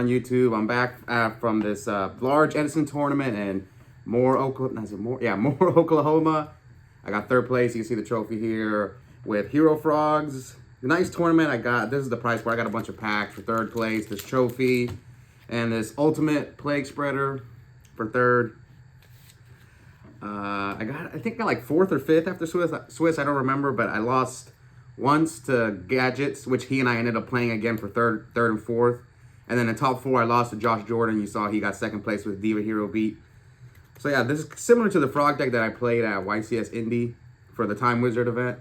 On YouTube, I'm back from this large Edison tournament in Moore, Oklahoma. Moore, Oklahoma. I got third place. You can see the trophy here with Hero Frogs. Nice tournament. This is the prize where I got a bunch of packs for third place. This trophy and this ultimate plague spreader for third. I think I got like fourth or fifth after Swiss. I don't remember, but I lost once to Gadgets, which he and I ended up playing again for third and fourth. And then in top four, I lost to Josh Jordan. You saw he got second place with Diva Hero Beat. So yeah, this is similar to the frog deck that I played at YCS Indy for the Time Wizard event.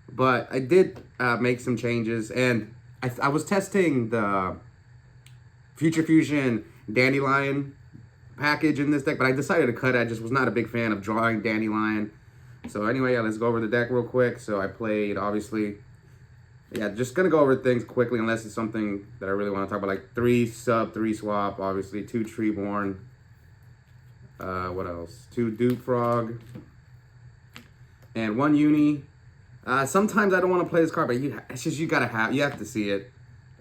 But I did make some changes. And I was testing the Future Fusion Dandelion package in this deck, but I decided to cut it. I just was not a big fan of drawing Dandelion. So anyway, yeah, let's go over the deck real quick. So I played, obviously... Yeah, just going to go over things quickly unless it's something that I really want to talk about. Like 3 sub, 3 swap, obviously. 2 Treeborn. What else? 2 Dupe Frog. And 1 Uni. Sometimes I don't want to play this card, but it's just you have to see it.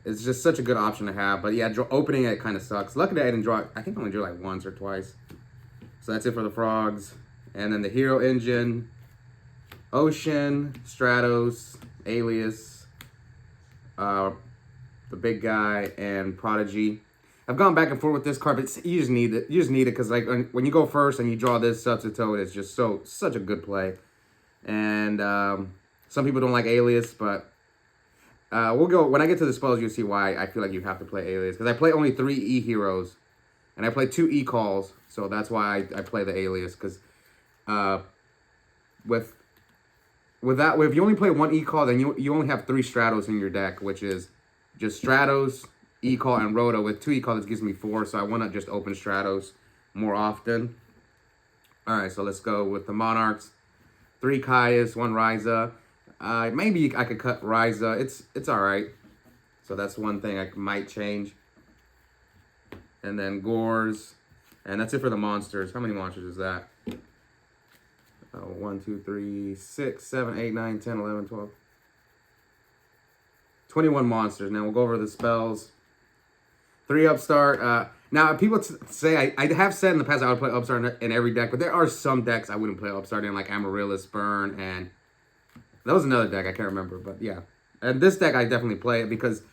It's just such a good option to have. But yeah, opening it kind of sucks. Luckily I didn't draw, I think I only drew like once or twice. So that's it for the Frogs. And then the Hero Engine. Ocean, Stratos, Alias. The big guy and Prodigy. I've gone back and forth with this card, but you just need it. You just need it because like when you go first and you draw this Substitute, it's just such a good play. And some people don't like Alias, but we'll go when I get to the spells. You'll see why I feel like you have to play Alias because I play only 3 E heroes, and I play 2 E calls, so that's why I play the Alias because with that, if you only play 1 E-Call, then you only have 3 Stratos in your deck, which is just Stratos, E-Call, and Rhoda. With 2 E-Call, this gives me 4, so I want to just open Stratos more often. Alright, so let's go with the Monarchs. 3 Caius, 1 Ryza. Maybe I could cut Ryza. It's alright. So that's one thing I might change. And then Gores. And that's it for the monsters. How many monsters is that? 1, 2, 3, 6, 7, 8, 9, 10, 11, 12. 21 monsters. Now we'll go over the spells. 3 Upstart. Now people say, I have said in the past I would play Upstart in every deck, but there are some decks I wouldn't play Upstart in, like Amaryllis, Burn, and that was another deck I can't remember, but yeah. And this deck I definitely play it because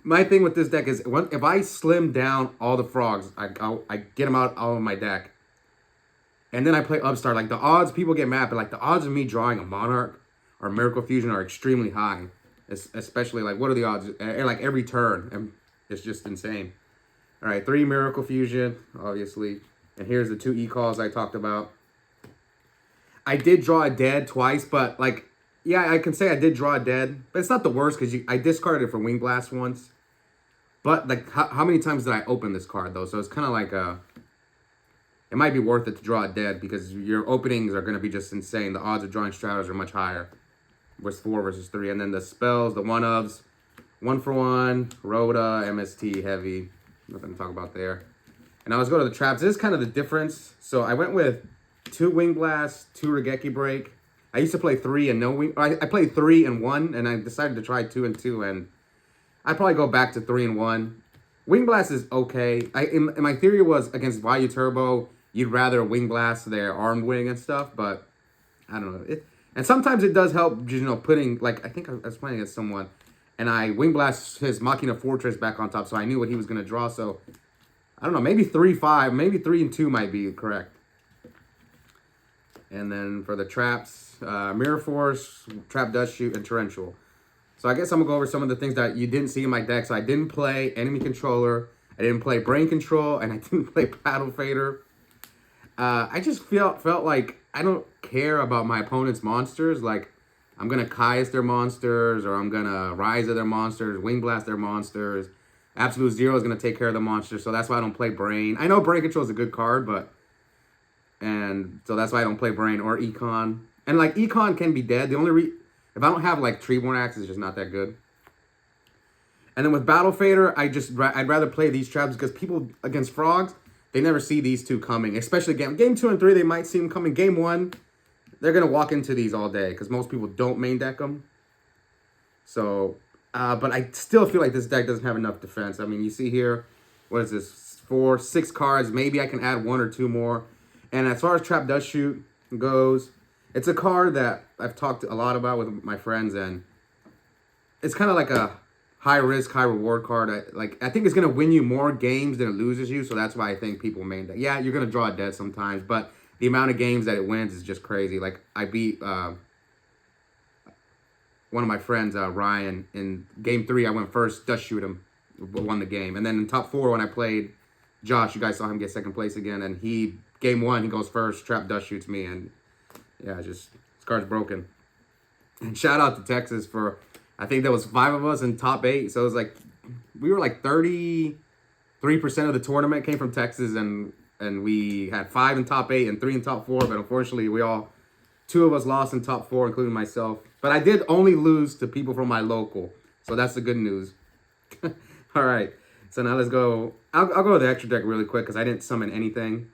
my thing with this deck is if I slim down all the frogs, I get them out of my deck. And then I play Upstart. Like, the odds, people get mad, but, like, the odds of me drawing a Monarch or Miracle Fusion are extremely high. Especially, like, what are the odds? And, like, every turn. And it's just insane. All right, 3 Miracle Fusion, obviously. And here's the 2 E-Calls I talked about. I did draw a dead twice, but, like, yeah, I can say I did draw a dead. But it's not the worst because I discarded it for Wing Blast once. But, like, how many times did I open this card, though? So it's kind of like a... It might be worth it to draw it dead because your openings are going to be just insane. The odds of drawing Stratos are much higher. With 4 versus 3. And then the spells, the 1-ofs. 1 for 1, Rhoda, MST, Heavy. Nothing to talk about there. And now let's go to the traps. This is kind of the difference. So I went with 2 Wing Blasts, 2 Regeki Break. I used to play 3 and no Wing... I played 3 and 1, and I decided to try 2 and 2. And I'd probably go back to 3 and 1. Wing Blast is okay. In my theory was against Vayu Turbo... You'd rather Wing Blast their Armed Wing and stuff, but I don't know. And sometimes it does help, you know, putting, like, I think I was playing against someone, and I Wing Blast his Machina Fortress back on top, so I knew what he was going to draw, so I don't know, maybe 3-5, maybe 3 and 2 might be correct. And then for the traps, Mirror Force, Trap Dust Shoot, and Torrential. So I guess I'm going to go over some of the things that you didn't see in my deck. So I didn't play Enemy Controller, I didn't play Brain Control, and I didn't play Battle Fader. I just felt like I don't care about my opponent's monsters. Like, I'm going to Caius their monsters, or I'm going to Ryza their monsters, Wing Blast their monsters. Absolute Zero is going to take care of the monsters, so that's why I don't play Brain. I know Brain Control is a good card, and so that's why I don't play Brain or Econ. And, like, Econ can be dead. The only if I don't have, like, Treeborn Axe, it's just not that good. And then with Battle Fader, I'd rather play these traps because people against Frogs, they never see these 2 coming, especially game 2 and 3. They might see them coming. Game 1, they're gonna walk into these all day because most people don't main deck them. So, but I still feel like this deck doesn't have enough defense. I mean, you see here, what is this, 6 cards. Maybe I can add 1 or 2 more. And as far as Trap Dust Shoot goes, it's a card that I've talked a lot about with my friends, and it's kind of like a high risk, high reward card. I think it's gonna win you more games than it loses you, so that's why I think people main that. Yeah, you're gonna draw a dead sometimes, but the amount of games that it wins is just crazy. Like I beat one of my friends, Ryan, in game 3. I went first, Dust Shoot him, won the game, and then in top 4 when I played Josh, you guys saw him get 2nd place again, and game 1 he goes first, Trap Dust Shoots me, and yeah, just this card's broken. And shout out to Texas for, I think there was 5 of us in top 8, so it was like we were like 33% of the tournament came from Texas, and we had 5 in top 8 and 3 in top 4, but unfortunately 2 of us lost in top 4, including myself. But I did only lose to people from my local, so that's the good news. All right, so now let's go. I'll go to the extra deck really quick because I didn't summon anything.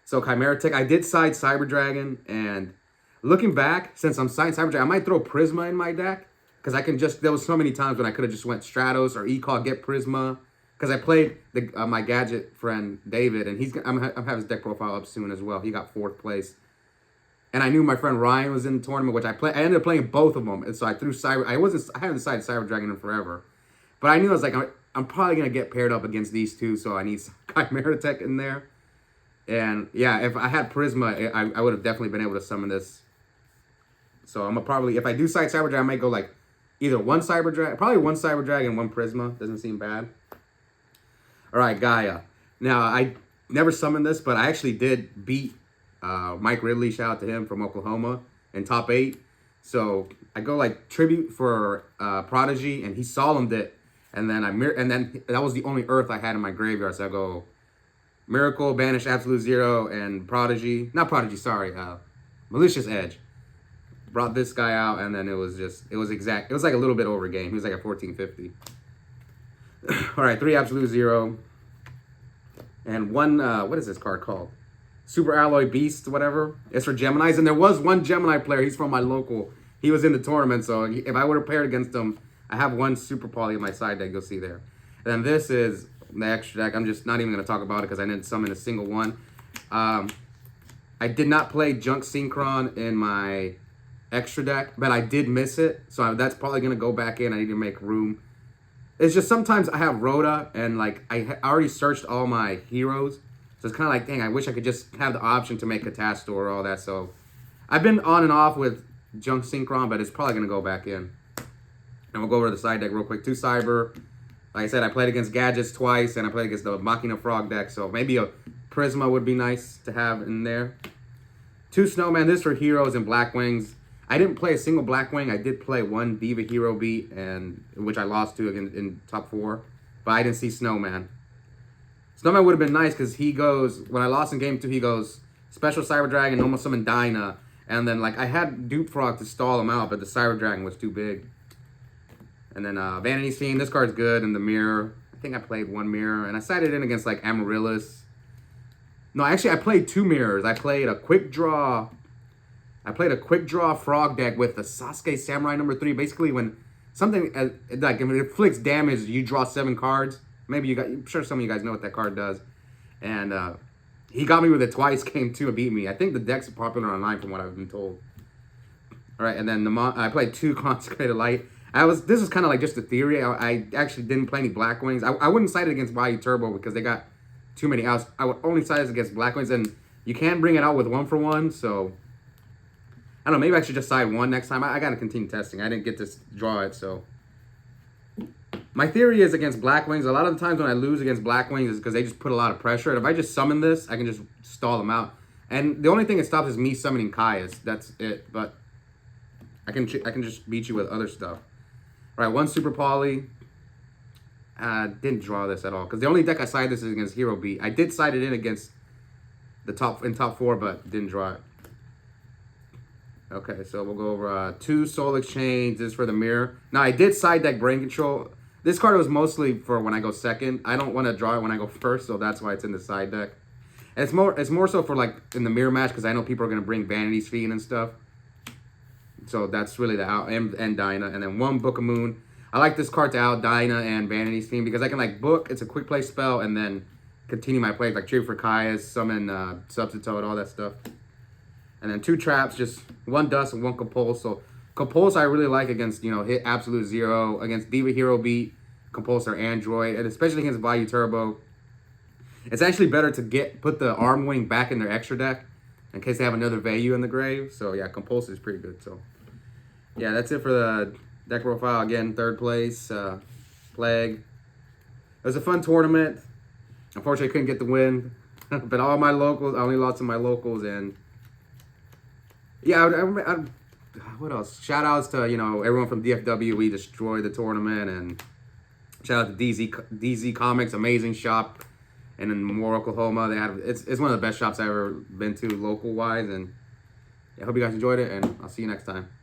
So Chimera Tech, I did side Cyber Dragon, and looking back, since I'm siding Cyber Dragon, I might throw Prisma in my deck because I can just. There was so many times when I could have just went Stratos or Ecall, get Prisma, because I played my gadget friend David, and I'm having his deck profile up soon as well. He got 4th place, and I knew my friend Ryan was in the tournament, which I ended up playing both of them, and so I threw Cyber. I haven't decided Cyber Dragon in forever, but I knew I was like I'm probably gonna get paired up against these 2, so I need Chimera Tech in there. And yeah, if I had Prisma, I would have definitely been able to summon this. So I'm gonna probably, if I do side Cyber Dragon, I might go like either 1 Cyber Dragon, probably 1 Cyber Dragon, 1 Prisma. Doesn't seem bad. All right, Gaia. Now I never summoned this, but I actually did beat Mike Ridley. Shout out to him from Oklahoma in top 8. So I go like tribute for Prodigy, and he solemned it, and then that was the only Earth I had in my graveyard. So I go Miracle, Banish, Absolute Zero, and Prodigy. Not Prodigy, sorry. Malicious Edge. Brought this guy out, and then it was like a little bit over game. He was like at 1450. All right, 3 Absolute Zero. And 1, what is this card called? Super Alloy Beast, whatever. It's for Geminis, and there was 1 Gemini player. He's from my local. He was in the tournament, so if I would have paired against him, I have 1 Super Poly in my side deck, you'll see there. And then this is the extra deck. I'm just not even going to talk about it because I didn't summon a single one. I did not play Junk Synchron in my extra deck, but I did miss it, so that's probably going to go back in. I need to make room. It's just sometimes I have Rhoda, and like I already searched all my heroes, so it's kind of like, dang, I wish I could just have the option to make Catastor or all that. So I've been on and off with Junk Synchron, but it's probably going to go back in. And we'll go over to the side deck real quick. 2 Cyber. Like I said, I played against Gadgets twice, and I played against the Machina Frog deck, so maybe a Prisma would be nice to have in there. 2 Snowman. This for heroes and Black Wings. I didn't play a single Black Wing. I did play 1 Diva Hero beat, which I lost to in top 4, but I didn't see Snowman. Snowman would have been nice because he goes, when I lost in game 2, he goes Special Cyber Dragon, Normal Summon Dinah, and then like I had Dupe Frog to stall him out, but the Cyber Dragon was too big. And then Vanity Scene, this card's good, and the Mirror. I think I played 1 Mirror, and I sided in against like Amaryllis. No, actually I played 2 Mirrors. I played a quick draw Frog deck with the Sasuke Samurai number 3. Basically when something, like if it inflicts damage, you draw 7 cards. Maybe I'm sure some of you guys know what that card does. And he got me with it twice, game 2, and beat me. I think the deck's popular online from what I've been told. All right, and then I played 2 Consecrated Light. This is kind of like just a theory. I actually didn't play any Black Wings. I wouldn't side it against Bayou Turbo because they got too many outs. I would only side it against Black Wings, and you can bring it out with 1-for-1, so I don't know, maybe I should just side 1 next time. I got to continue testing. I didn't get to draw it, so. My theory is against Black Wings, a lot of the times when I lose against Black Wings is because they just put a lot of pressure. And if I just summon this, I can just stall them out. And the only thing that stops is me summoning Caius. That's it, but I can just beat you with other stuff. All right, 1 Super Poly. Didn't draw this at all because the only deck I sided this is against Hero Beat. I did side it in against the top 4, but didn't draw it. Okay, so we'll go over 2 Soul Exchange. This is for the Mirror. Now I did side deck Brain Control. This card was mostly for when I go second. I don't want to draw it when I go first, so that's why it's in the side deck. And it's more so for like in the Mirror match because I know people are gonna bring Vanity's Fiend and stuff. So that's really the out and Dinah, and then 1 Book of Moon. I like this card to out Dinah and Vanity's Theme because I can like book. It's a quick play spell and then continue my play like Tribute for Caius, summon Substitute, all that stuff. And then 2 traps, just 1 Dust and 1 Compulse. So Compulse I really like against, you know, hit Absolute Zero, against Diva Hero Beat, Compulse or Android, and especially against Value Turbo. It's actually better to put the Arm Wing back in their extra deck in case they have another Vayu in the grave. So yeah, Compulse is pretty good. So yeah, that's it for the deck profile. Again, 3rd place, Plague. It was a fun tournament. Unfortunately, I couldn't get the win. But all my locals, I only lost to my locals. And yeah, what else? Shout outs to, you know, everyone from DFW. We destroyed the tournament. And shout out to DZ Comics, amazing shop. And in Memorial, Oklahoma, they have it's one of the best shops I've ever been to local wise. And I hope you guys enjoyed it, and I'll see you next time.